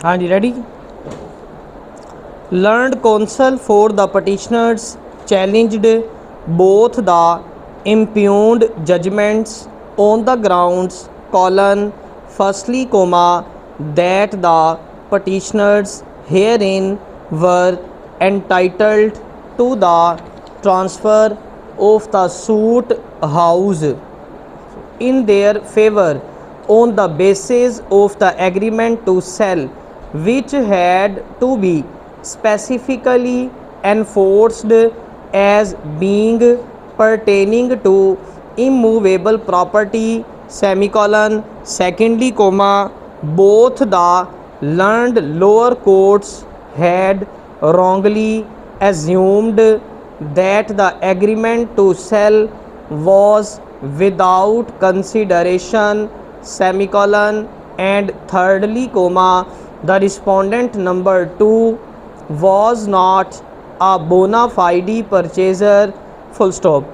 हाँ जी, ready? Learned counsel for the petitioners challenged both the impugned judgments on the grounds firstly, that the petitioners herein were entitled to the transfer of the suit house in their favor on the basis of the agreement to sell, which had to be specifically enforced as being pertaining to immovable property, semicolon. Secondly, both the learned lower courts had wrongly assumed that the agreement to sell was without consideration, semicolon. And thirdly, the respondent number 2 was not a bona fide purchaser, full stop.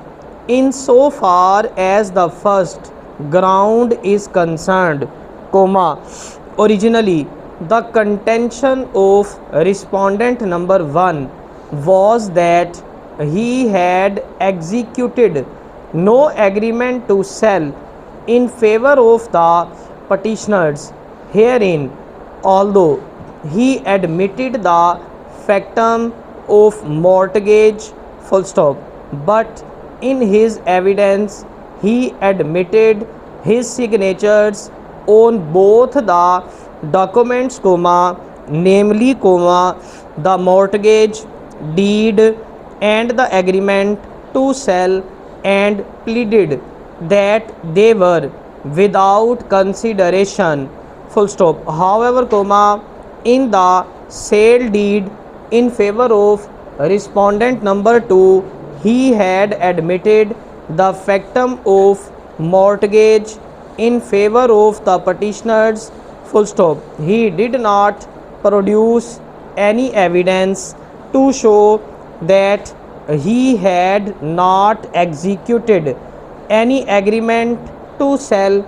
In so far as the first ground is concerned, originally the contention of respondent number 1 was that he had executed no agreement to sell in favor of the petitioners herein, although he admitted the factum of mortgage, full stop. But in his evidence he admitted his signatures on both the documents, namely, the mortgage deed and the agreement to sell, and pleaded that they were without consideration, full stop. However, in the sale deed in favor of respondent number 2, he had admitted the factum of mortgage in favor of the petitioners, full stop. He did not produce any evidence to show that he had not executed any agreement to sell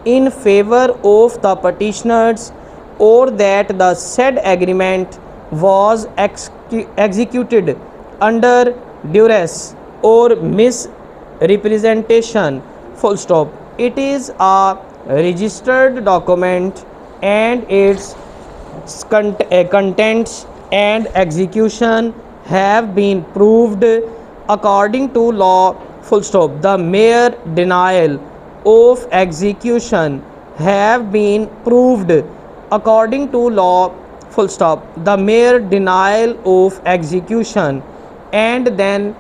in favor of the petitioners, or that the said agreement was executed under duress or misrepresentation, full stop. It is a registered document and its contents and execution have been proved according to law, full stop. The mere denial of execution have been proved according to law, full stop. The mere denial of execution and then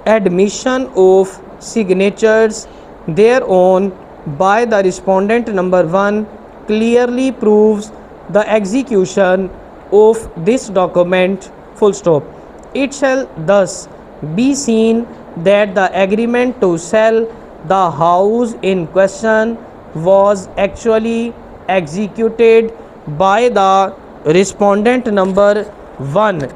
admission of signatures thereon by the respondent number 1 clearly proves the execution of this document, full stop. It shall thus be seen that the agreement to sell the house in question was actually executed by the respondent number 1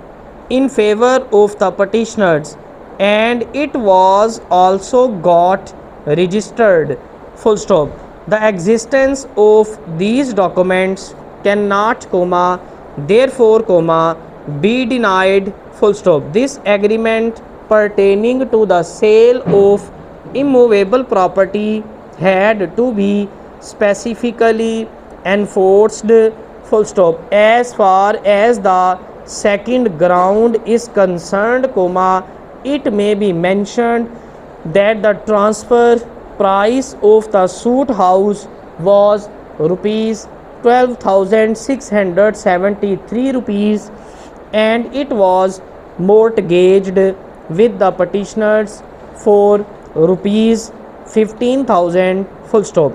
in favor of the petitioners, and it was also got registered, full stop. The existence of these documents cannot, therefore, be denied, full stop. This agreement pertaining to the sale of immovable property had to be specifically enforced, full stop. As far as the second ground is concerned, it may be mentioned that the transfer price of the suit house was rupees 12,673 rupees, and it was mortgaged with the petitioners for rupees 15,000, full stop.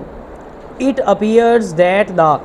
It appears that the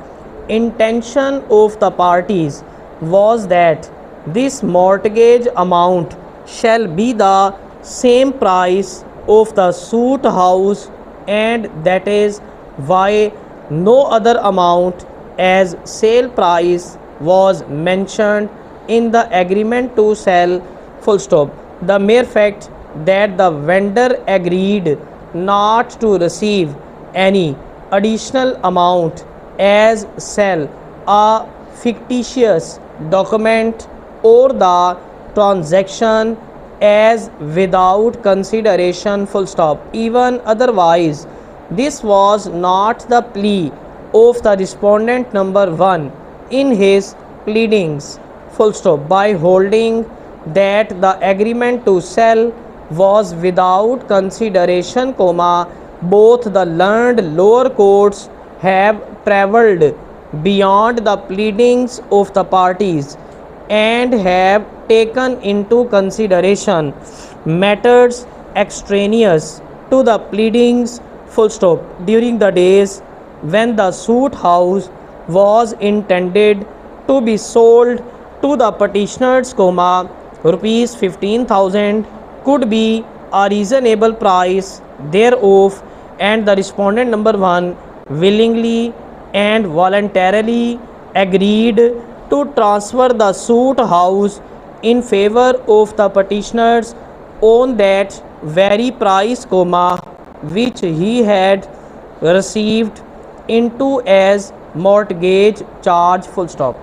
intention of the parties was that this mortgage amount shall be the same price of the suit house, and that is why no other amount as sale price was mentioned in the agreement to sell, full stop. The mere fact that the vendor agreed not to receive any additional amount as sell a fictitious document or the transaction as without consideration full stop. Even otherwise, this was not the plea of the respondent number 1 in his pleadings full stop. By holding that the agreement to sell was without consideration comma, both the learned lower courts have travelled beyond the pleadings of the parties and have taken into consideration matters extraneous to the pleadings full stop. During the days when the suit house was intended to be sold to the petitioners comma, rupees 15,000 could be a reasonable price thereof, and the respondent number 1 willingly and voluntarily agreed to transfer the suit house in favor of the petitioners on that very price comma, which he had received into as mortgage charge full stop.